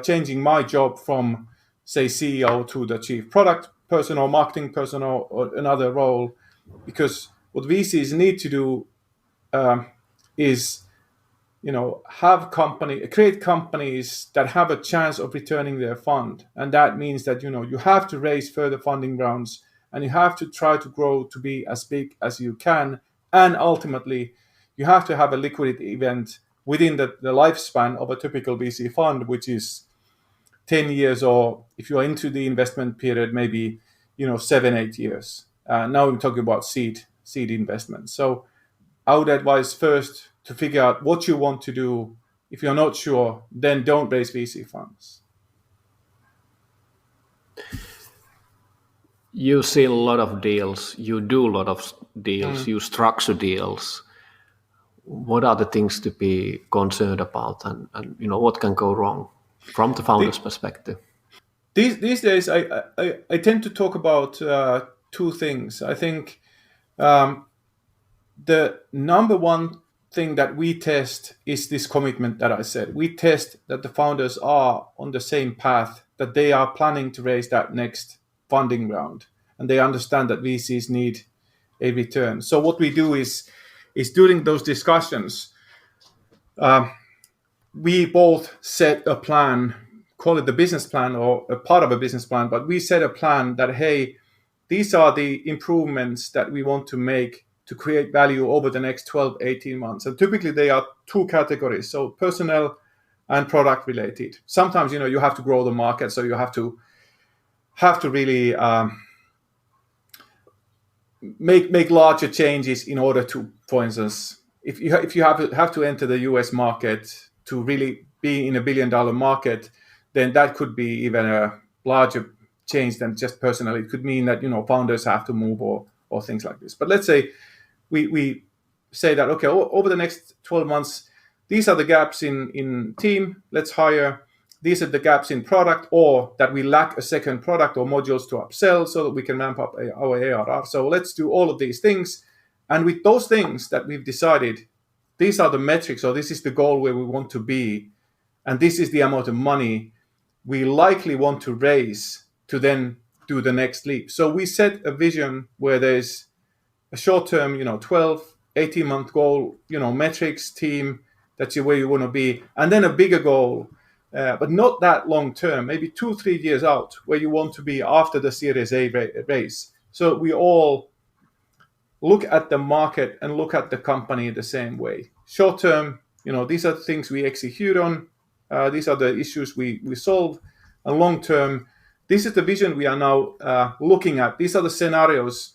changing my job from, say, CEO to the chief product person or marketing person or another role, because what VCs need to do is create companies that have a chance of returning their fund. And that means that you have to raise further funding rounds, and you have to try to grow to be as big as you can, and ultimately you have to have a liquidity event within the lifespan of a typical VC fund, which is 10 years, or if you're into the investment period, maybe 7-8 years. Now we're talking about seed investment. So I would advise first to figure out what you want to do. If you're not sure, then don't raise VC funds. You see a lot of deals, you do a lot of deals, you structure deals. What are the things to be concerned about, and what can go wrong from the founder's perspective? These days, I tend to talk about two things. I think the number one thing that we test is this commitment that I said. We test that the founders are on the same path, that they are planning to raise that next funding round, and they understand that VCs need a return. So what we do is during those discussions, we both set a plan, call it the business plan or a part of a business plan, but we set a plan that, hey, these are the improvements that we want to make to create value over the next 12, 18 months. And typically they are two categories, so personnel and product related. Sometimes, you have to grow the market, so you have to really make larger changes in order to, for instance, if you have to enter the US market to really be in $1 billion market, then that could be even a larger change than just personnel. It could mean that founders have to move or things like this. But let's say we say that, okay, over the next 12 months, these are the gaps in team, let's hire. These are the gaps in product, or that we lack a second product or modules to upsell so that we can ramp up our ARR. So let's do all of these things. And with those things that we've decided, these are the metrics, or this is the goal where we want to be, and this is the amount of money we likely want to raise to then do the next leap. So we set a vision where there's a short-term, 12, 18-month goal, metrics, team, that's where you want to be, and then a bigger goal, but not that long-term, maybe 2-3 years out, where you want to be after the Series A raise. So we all look at the market and look at the company the same way. Short-term, these are the things we execute on. These are the issues we solve. And long-term, this is the vision we are now looking at. These are the scenarios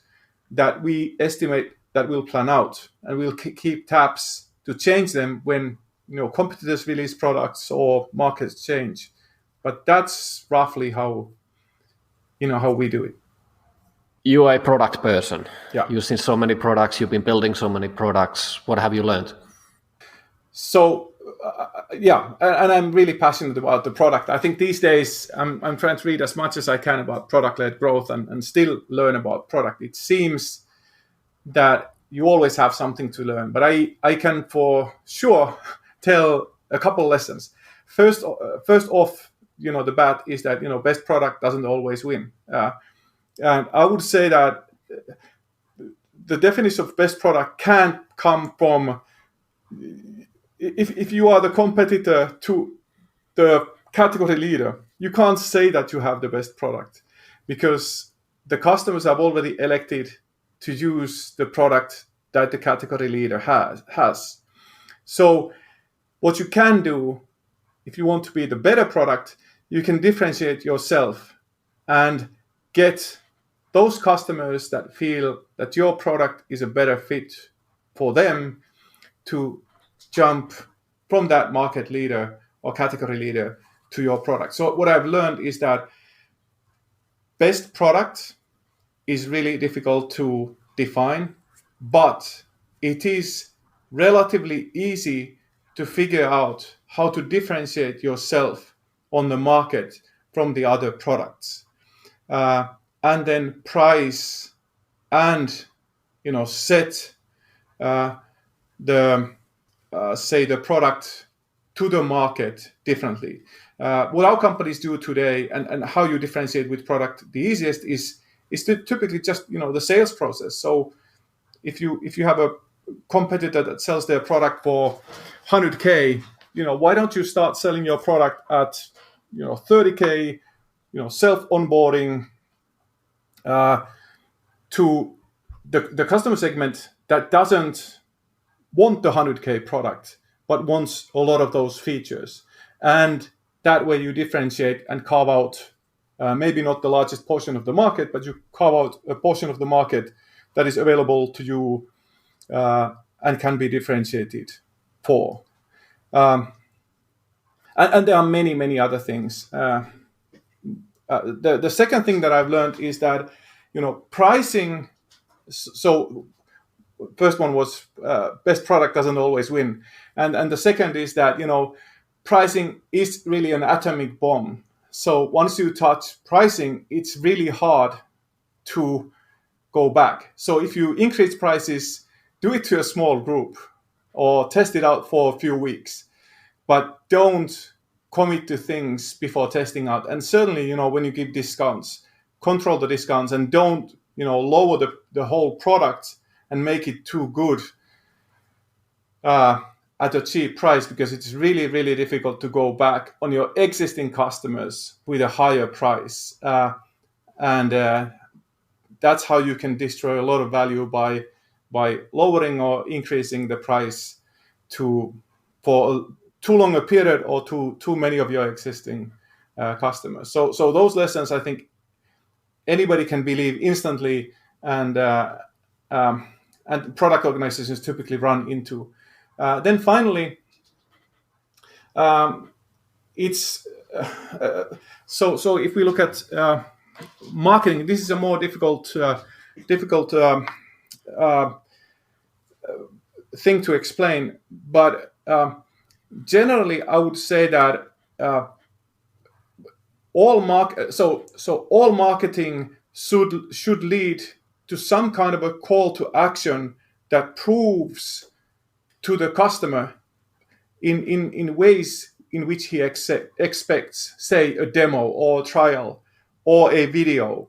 that we estimate that we'll plan out, and we'll keep tabs to change them when competitors release products or markets change. But that's roughly how we do it. You are a product person. Yeah. You've seen so many products. You've been building so many products. What have you learned? So, and I'm really passionate about the product. I think these days I'm trying to read as much as I can about product-led growth and still learn about product. It seems that you always have something to learn, but I can for sure tell a couple lessons. First off, the bat is that best product doesn't always win. And I would say that the definition of best product can't come from if you are the competitor to the category leader. You can't say that you have the best product, because the customers have already elected to use the product that the category leader has. So what you can do, if you want to be the better product, you can differentiate yourself and get those customers that feel that your product is a better fit for them to jump from that market leader or category leader to your product. So what I've learned is that best product is really difficult to define, but it is relatively easy to figure out how to differentiate yourself on the market from the other products, and then price and set the product to the market differently. What our companies do today, and how you differentiate with product the easiest is to typically just the sales process. So if you have a competitor that sells their product for 100K, why don't you start selling your product at 30K, self onboarding to the customer segment that doesn't want the 100K product but wants a lot of those features, and that way you differentiate and carve out maybe not the largest portion of the market, but you carve out a portion of the market that is available to you and can be differentiated for. And there are many other things. The second thing that I've learned is that pricing. So first one was best product doesn't always win, and the second is that pricing is really an atomic bomb. So once you touch pricing, it's really hard to go back. So if you increase prices, do it to a small group or test it out for a few weeks, but don't commit to things before testing out. And certainly, when you give discounts, control the discounts and don't, lower the whole product and make it too good at a cheap price, because it's really, really difficult to go back on your existing customers with a higher price. And that's how you can destroy a lot of value by lowering or increasing the price for too long a period or too many of your existing customers. So those lessons, I think, anybody can believe instantly, and product organizations typically run into. Then finally, it's so if we look at marketing, this is a more difficult thing to explain, but generally I would say that all marketing should lead to some kind of a call to action that proves to the customer in ways in which he expects, say, a demo or a trial or a video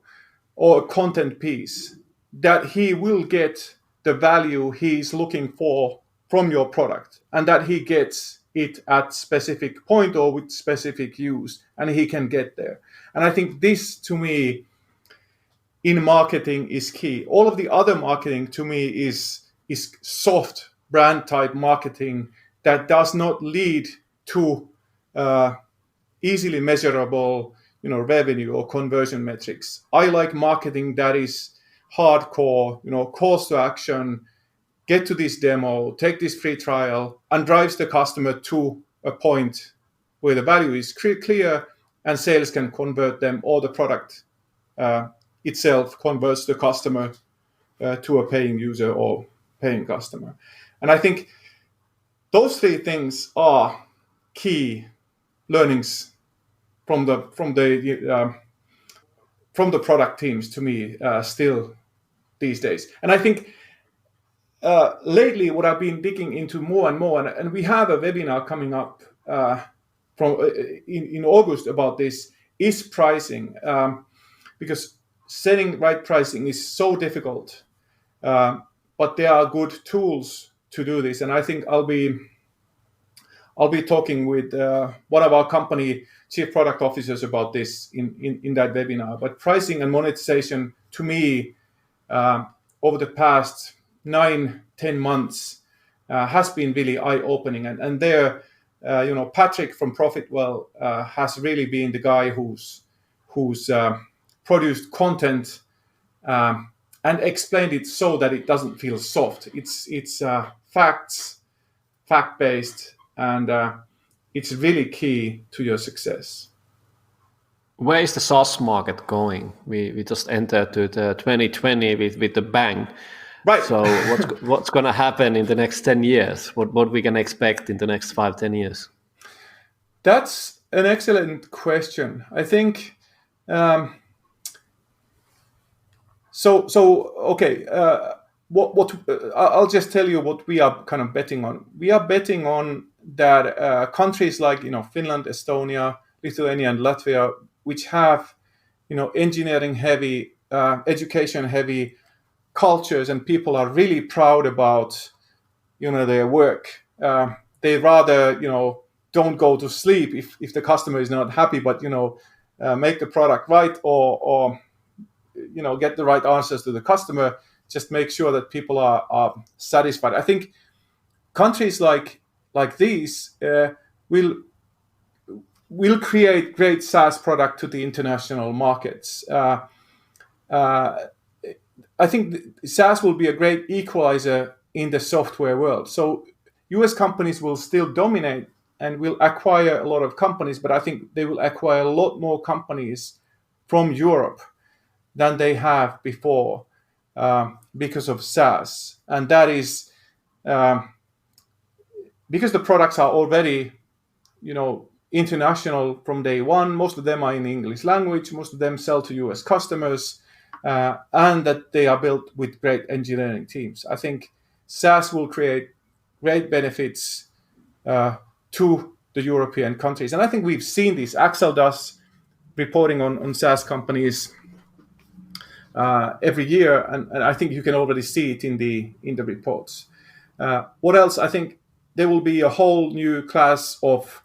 or a content piece, that he will get the value he's looking for from your product, and that he gets it at specific point or with specific use, and he can get there. And I think this, to me, in marketing is key. All of the other marketing, to me, is soft brand type marketing that does not lead to easily measurable revenue or conversion metrics. I like marketing that is hardcore, calls to action, get to this demo, take this free trial, and drives the customer to a point where the value is clear and sales can convert them, or the product itself converts the customer to a paying user or paying customer. And I think those three things are key learnings from the product teams to me still these days. And I think lately what I've been digging into more and more, and we have a webinar coming up in August about this, is pricing, because setting right pricing is so difficult, but there are good tools to do this. And I think I'll be talking with one of our company chief product officers about this in that webinar. But pricing and monetization, to me, over the past 9-10 months has been really eye-opening. And there, Patrick from Profitwell has really been the guy who's produced content and explained it so that it doesn't feel soft. It's facts, fact-based, and it's really key to your success. Where is the SaaS market going? We just entered to the 2020 with the bang. Right. So what's going to happen in the next 10 years? What we can expect in the next 5-10 years? That's an excellent question. I think okay. What I'll just tell you what we are kind of betting on. We are betting on that countries like Finland, Estonia, Lithuania, and Latvia, which have engineering heavy, education heavy cultures, and people are really proud about their work. They rather don't go to sleep if the customer is not happy, but make the product right, or get the right answers to the customer. Just make sure that people are satisfied. I think countries like these will create great SaaS product to the international markets. I think SaaS will be a great equalizer in the software world. So US companies will still dominate and will acquire a lot of companies, but I think they will acquire a lot more companies from Europe than they have before because of SaaS. And that is because the products are already, international from day one. Most of them are in the English language. Most of them sell to US customers. And that they are built with great engineering teams. I think SaaS will create great benefits to the European countries. And I think we've seen this. Axel does reporting on SaaS companies every year, and I think you can already see it in the reports. What else? I think there will be a whole new class of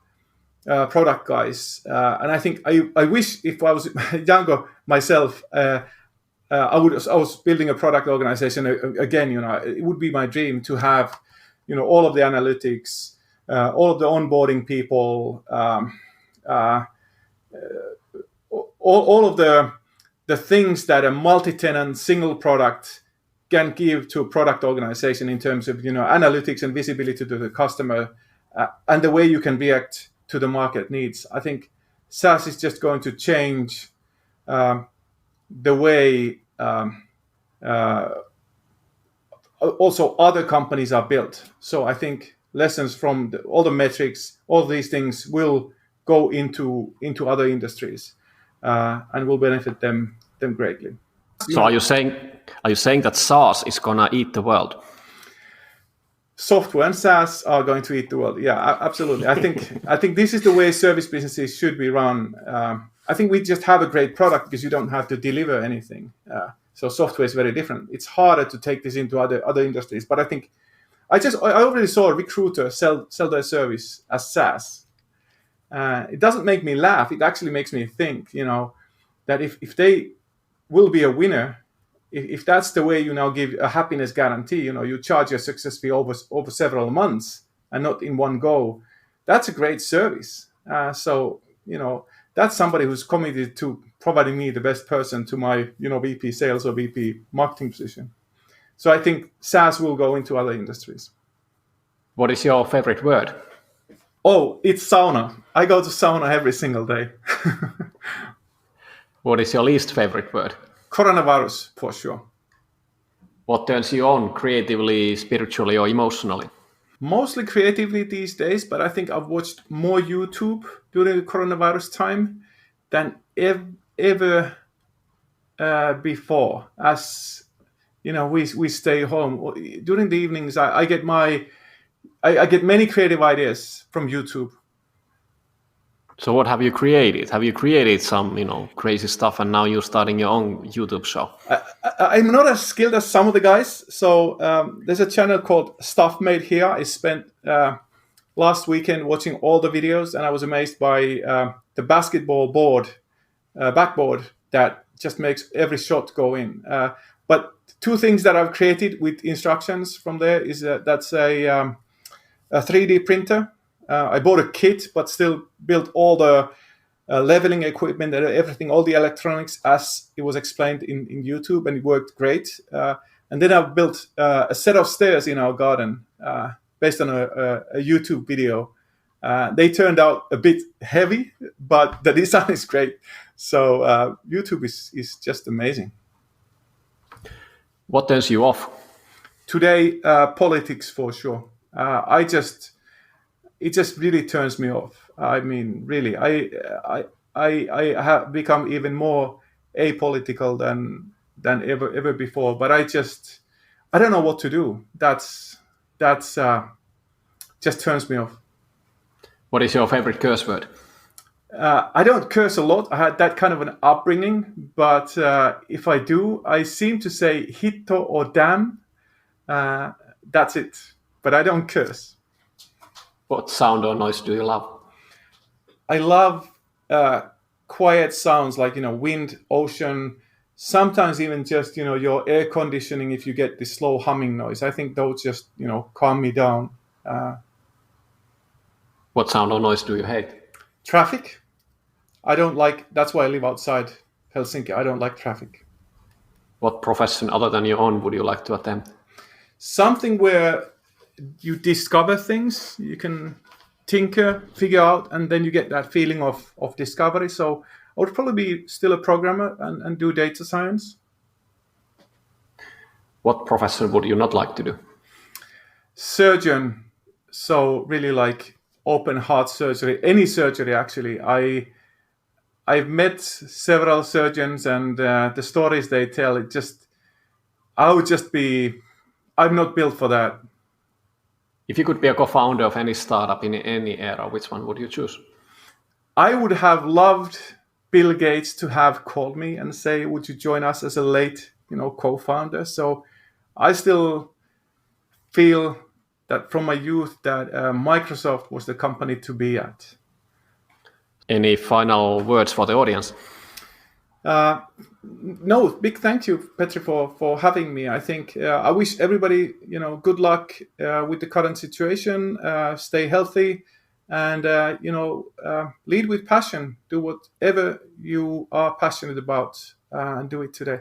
product guys. And I think I wish if I was younger myself, I was building a product organization again. It would be my dream to have, all of the analytics, all of the onboarding people, all of the things that a multi-tenant single product can give to a product organization in terms of analytics and visibility to the customer, and the way you can react to the market needs. I think SaaS is just going to change the way also other companies are built. So I think lessons from all the metrics, all these things will go into other industries and will benefit them greatly. So are you saying that SaaS is gonna eat the world? Software and SaaS are going to eat the world. Yeah, absolutely. I think this is the way service businesses should be run. I think we just have a great product because you don't have to deliver anything. So software is very different. It's harder to take this into other industries. But I think I already saw a recruiter sell their service as SaaS. It doesn't make me laugh. It actually makes me think, that if they will be a winner, if that's the way you now give a happiness guarantee, you charge your success fee over several months and not in one go, that's a great service. So that's somebody who's committed to providing me the best person to my VP sales or VP marketing position. So I think SaaS will go into other industries. What is your favorite word? Oh, it's sauna. I go to sauna every single day. What is your least favorite word? Coronavirus, for sure. What turns you on creatively, spiritually, or emotionally? Mostly creatively these days, but I think I've watched more YouTube during the coronavirus time than ever before. As we stay home during the evenings. I get many creative ideas from YouTube. So what have you created? Have you created some, crazy stuff, and now you're starting your own YouTube show? I'm not as skilled as some of the guys. So there's a channel called Stuff Made Here. I spent last weekend watching all the videos, and I was amazed by the basketball backboard that just makes every shot go in. But two things that I've created with instructions from there is that's a 3D printer. I bought a kit, but still built all the leveling equipment and everything, all the electronics as it was explained in YouTube, and it worked great. And then I've built a set of stairs in our garden based on a YouTube video. They turned out a bit heavy, but the design is great. So YouTube is just amazing. What turns you off? Today, politics for sure. It just really turns me off. I mean, really, I have become even more apolitical than ever before. But I don't know what to do. That's just turns me off. What is your favorite curse word? I don't curse a lot. I had that kind of an upbringing, but if I do, I seem to say hitto or damn. That's it. But I don't curse. What sound or noise do you love? I love quiet sounds like, wind, ocean, sometimes even just, your air conditioning if you get this slow humming noise. I think those just, calm me down. What sound or noise do you hate? Traffic. I don't like, that's why I live outside Helsinki. I don't like traffic. What profession other than your own would you like to attempt? Something where you discover things, you can tinker, figure out, and then you get that feeling of discovery. So I would probably be still a programmer and do data science. What profession would you not like to do? Surgeon. So really like open heart surgery, any surgery actually. I've met several surgeons, and the stories they tell, I'm not built for that. If you could be a co-founder of any startup in any era, which one would you choose? I would have loved Bill Gates to have called me and say, would you join us as a late, co-founder? So I still feel that from my youth that Microsoft was the company to be at. Any final words for the audience? No, big thank you, Petri, for having me. I think I wish everybody, good luck with the current situation. Stay healthy, and lead with passion. Do whatever you are passionate about, and do it today.